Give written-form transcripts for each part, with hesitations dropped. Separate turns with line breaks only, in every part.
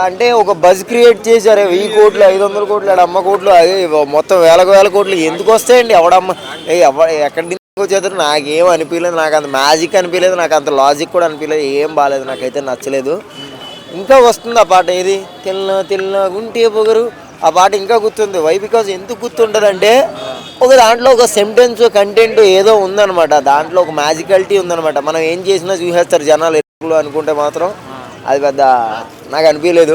అంటే ఒక buzz create చేశారు. 1000 కోట్లు, 500 కోట్లు, అమ్మ కోట్లు, అది మొత్తం వేల కోట్లు ఎందుకు వస్తాయండి? ఎవడమ్మ ఎక్కడ వచ్చేద్దరు నాకేం అనిపించలేదు. నాకు అంత మ్యాజిక్ అనిపించలేదు, నాకు అంత లాజిక్ కూడా అనిపించలేదు. ఏం బాగాలేదు, నాకైతే నచ్చలేదు. ఇంకా వస్తుంది ఆ పాట, ఏది తిన్న తిన్న గుంటే పొగరు, ఆ పాట ఇంకా గుర్తుంది. వై బికాజ్ ఎందుకు గుర్తుంటుంది అంటే ఒక దాంట్లో ఒక సెంటెన్స్ కంటెంట్ ఏదో ఉందన్నమాట. దాంట్లో ఒక మ్యాజికాలిటీ ఉందన్నమాట. మనం ఏం చేసినా చూసేస్తారు జనాలు ఎప్పుడు అనుకుంటే మాత్రం అది పెద్ద నాకు అనిపించలేదు.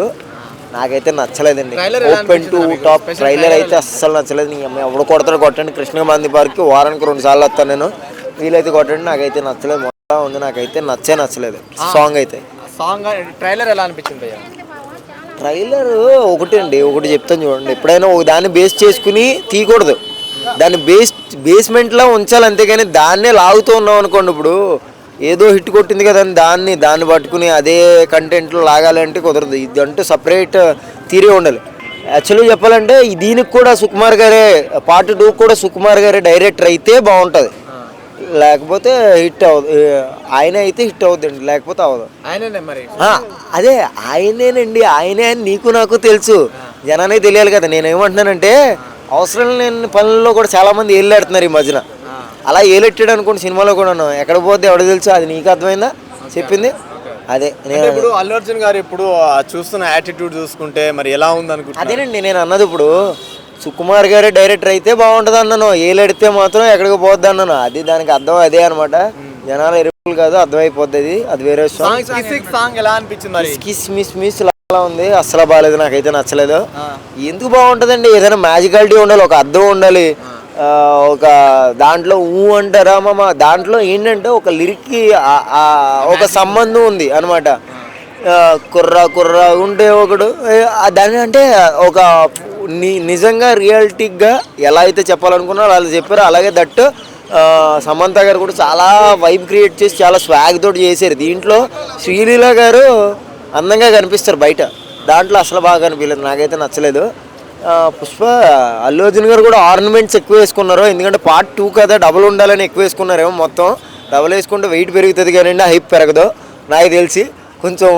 నాకైతే నచ్చలేదండి. ఓపెన్ టు టాప్ ట్రైలర్ అయితే అస్సలు నచ్చలేదు. నీ అమ్మాయి ఎవడు కొడతాడు కొట్టండి. కృష్ణ గాంధీ పార్క్కి వారానికి 2 సార్లు వస్తాను నేను. వీలైతే కొట్టండి. నాకైతే నచ్చలేదు. మొత్తం ఉంది, నాకైతే నచ్చలేదు సాంగ్ అయితే.
సాంగ్ ట్రైలర్ ఎలా అనిపించింది?
ట్రైలర్ ఒకటి చెప్తాను చూడండి. ఎప్పుడైనా ఒక దాన్ని బేస్ చేసుకుని తీయకూడదు, దాన్ని బేస్మెంట్లో ఉంచాలి. అంతేగాని దాన్నే లాగుతూ ఉన్నాం అనుకోండి. ఇప్పుడు ఏదో హిట్ కొట్టింది కదా అని దాన్ని పట్టుకుని అదే కంటెంట్లో లాగాలంటే కుదరదు. ఇది అంటూ సపరేట్ థియరీ ఉండాలి. యాక్చువల్గా చెప్పాలంటే దీనికి కూడా సుకుమార్ గారే, పార్ట్ 2 కూడా సుకుమార్ గారే డైరెక్టర్ అయితే బాగుంటుంది. లేకపోతే హిట్ అవ్వదు. ఆయన అయితే హిట్ అవుతుందండి, లేకపోతే అవ్వదు. అదే ఆయనేనండి. ఆయనే అని నీకు నాకు తెలుసు, జనానికి తెలియాలి కదా. నేనేమంటున్నానంటే అవసరం లేని పనుల్లో కూడా చాలామంది ఏళ్ళెడుతున్నారు ఈ మధ్యన. అలా ఏలెట్టాడు అనుకోండి సినిమాలో కూడా. ఎక్కడ పోతే ఎవడ తెలుసు, అది నీకు అర్థమైందా చెప్పింది? అదే
ఇప్పుడు అల్లు అర్జున్ గారు ఇప్పుడు చూస్తున్న యాటిట్యూడ్ చూసుకుంటే మరి ఎలా ఉంది అనుకుంటున్నా?
అదేనండి నేను అన్నది. ఇప్పుడు సుకుమార్ గారే డైరెక్టర్ అయితే బాగుంటుంది అన్నాను, ఏలెడితే మాత్రం ఎక్కడికి పోద్ది అన్నాను. అది దానికి అర్థం అదే అనమాట. జనాలు ఎరుపులు కాదు, అర్థమైపోద్ది. అది వేరే
సాంగ్ ఎలా అనిపించింది?
కిస్ మిస్ మిస్ అలా ఉంది, అస్సలు బాగాలేదు, నాకైతే నచ్చలేదు. ఎందుకు బాగుంటుందండి? ఏదైనా మ్యాజికాలిటీ ఉండాలి, ఒక అర్థం ఉండాలి. ఒక దాంట్లో అంటారా మామ, దాంట్లో ఏంటంటే ఒక లిరిక్కి ఒక సంబంధం ఉంది అనమాట. కుర్రా ఉంటే ఒకడు దాని అంటే ఒక నిజంగా రియలిటిక్గా ఎలా అయితే చెప్పాలనుకున్నారో అలా చెప్పారు. అలాగే దట్ సమంత గారు కూడా చాలా వైబ్ క్రియేట్ చేసి చాలా స్వాగ్ తోటి చేశారు. దీంట్లో శ్రీలీల గారు అందంగా కనిపిస్తారు బయట, దాంట్లో అసలు బాగా కనిపించలేదు, నాకైతే నచ్చలేదు. పుష్ప అల్లు అర్జున్ గారు కూడా ఆర్నమెంట్స్ ఎక్కువ వేసుకున్నారు. ఎందుకంటే పార్ట్ 2 కదా, డబుల్ ఉండాలని ఎక్కువ వేసుకున్నారేమో. మొత్తం డబుల్ వేసుకుంటే వెయిట్ పెరుగుతుంది కానీ హైప్ పెరగదు. నాకు తెలిసి కొంచెం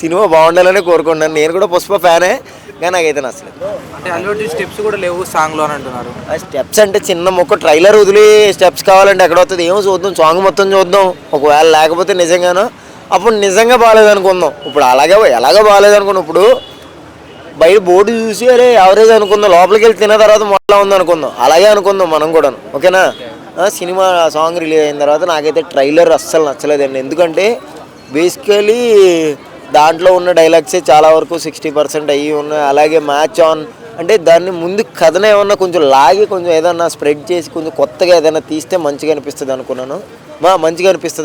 సినిమా బాగుండాలని కోరుకుంటున్నాను. నేను కూడా పుష్ప ఫ్యానే, కానీ నాకైతే నచ్చలేదు.
అంటే అల్లు అర్జున్ స్టెప్స్ కూడా లేవు సాంగ్లో అని అంటున్నారు.
స్టెప్స్ అంటే చిన్న మొక్క ట్రైలర్ వదిలి స్టెప్స్ కావాలంటే ఎక్కడ వస్తుంది? ఏమో చూద్దాం, సాంగ్ మొత్తం చూద్దాం. ఒకవేళ లేకపోతే నిజంగానో అప్పుడు నిజంగా బాగాలేదనుకుందాం. ఇప్పుడు ఎలాగో బాగాలేదనుకున్నాం. ఇప్పుడు బయట బోర్డు చూసి అరే యావరేజ్ అనుకుందాం, లోపలికి వెళ్ళి తిన్న తర్వాత మొదలా ఉందనుకుందాం. అలాగే అనుకుందాం మనం కూడా, ఓకేనా? సినిమా సాంగ్ రిలీజ్ అయిన తర్వాత నాకైతే ట్రైలర్ అస్సలు నచ్చలేదండి. ఎందుకంటే బేసికలీ దాంట్లో ఉన్న డైలాగ్సే చాలా వరకు 60% అయ్యి ఉన్నాయి. అలాగే మ్యాచ్ ఆన్ అంటే దాన్ని ముందు కథనే ఏమన్నా కొంచెం లాగి కొంచెం ఏదన్నా స్ప్రెడ్ చేసి కొంచెం కొత్తగా ఏదైనా తీస్తే మంచిగా అనిపిస్తుంది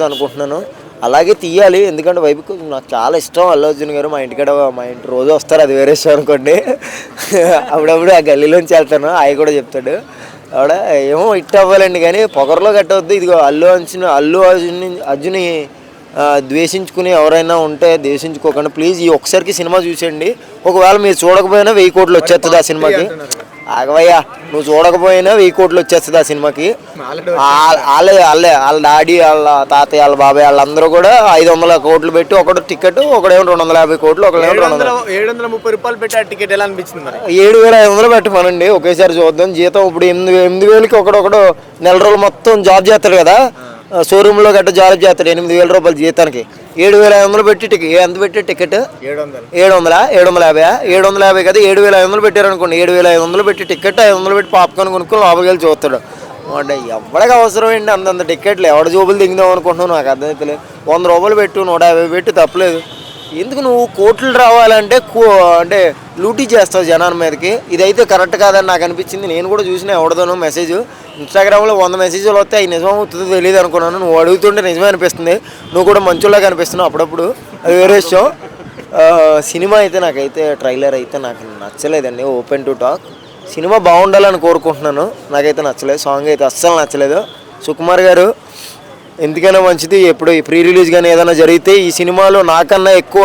అనుకుంటున్నాను. అలాగే తీయాలి. ఎందుకంటే వైపు నాకు చాలా ఇష్టం అల్లు అర్జున్ గారు. మా ఇంటి రోజు వస్తారు, అది వేరే ఇష్టం అనుకోండి. అప్పుడప్పుడు ఆ గల్లీలోంచి వెళ్తాను, అవి కూడా చెప్తాడు ఆవిడ. ఏమో హిట్ అవ్వాలండి, కానీ పొగర్లో కట్టవద్దు. ఇదిగో అల్లు అర్జున్ ద్వేషించుకుని ఎవరైనా ఉంటే ద్వేషించుకోకండి ప్లీజ్. ఈ ఒక్కసారికి సినిమా చూసేయండి. ఒకవేళ మీరు చూడకపోయినా 1000 కోట్లు వచ్చేస్తుంది ఆ సినిమాకి. ఆగవయ్యా, నువ్వు చూడకపోయినా 1000 కోట్లు వచ్చేస్తుంది ఆ సినిమాకి. వాళ్ళ డాడీ, వాళ్ళ తాతయ్య, వాళ్ళ బాబాయ్ వాళ్ళందరూ కూడా 500 కోట్లు పెట్టి ఒకటి టికెట్, ఒకడేమో 250 కోట్లు, ఒకడేమో
730 రూపాయలు పెట్టి ఆ టికెట్ ఎలా అనిపించింది?
7500 పెట్టమనండి ఒకేసారి చూద్దాం. జీతం ఇప్పుడు 8000కి ఒకడు నెల రోజులు మొత్తం జాబ్ చేస్తాడు కదా, షోరూంలో గట్ట జాబ్ చేస్తాడు. 8000 రూపాయలు జీతానికి 7500 పెట్టి ఎంత పెట్టి టికెట్? 750 కదా, 7500 పెట్టారనుకోండి. 7500 పెట్టి టికెట్, 500 పెట్టి పాప్కార్న్ కొనుక్కొని లోపలికి వెళ్ళి చూస్తాడు. అంటే ఎవరికి అవసరం ఏంటి అంత టికెట్లు? ఎవడ జోబులు దిగుదాం అనుకుంటున్నావు? నాకు అర్థమైతే 100 రూపాయలు పెట్టు, 150 పెట్టు, తప్పలేదు. ఎందుకు నువ్వు కోట్లు రావాలంటే అంటే లూటీ చేస్తావు జనాల మీదకి. ఇదైతే కరెక్ట్ కాదని నాకు అనిపించింది. నేను కూడా చూసిన ఎవడదోనో మెసేజ్ ఇన్స్టాగ్రామ్లో 100 మెసేజ్లు వస్తే అవి నిజం అవుతుందో తెలియదు అనుకున్నాను. నువ్వు అడుగుతుంటే నిజమే అనిపిస్తుంది. నువ్వు కూడా మంచులాగా అనిపిస్తున్నావు అప్పుడప్పుడు, అది వేరే విషయం. సినిమా అయితే నాకైతే ట్రైలర్ అయితే నాకు నచ్చలేదండి. ఓపెన్ టు టాక్, సినిమా బాగుండాలని కోరుకుంటున్నాను, నాకైతే నచ్చలేదు. సాంగ్ అయితే అస్సలు నచ్చలేదు. సుకుమార్ గారు ఎందుకైనా మంచిది, ఎప్పుడు ప్రీ రిలీజ్ కానీ ఏదైనా జరిగితే ఈ సినిమాలో నాకన్నా ఎక్కువ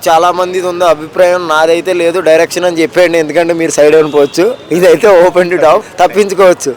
చాలామంది ఉందో అభిప్రాయం, నాదైతే లేదు. డైరెక్షన్ అని చెప్పండి, ఎందుకంటే మీరు సైడ్ అయిపోవచ్చు. ఇదైతే ఓపెన్ టు టాప్, తప్పించుకోవచ్చు.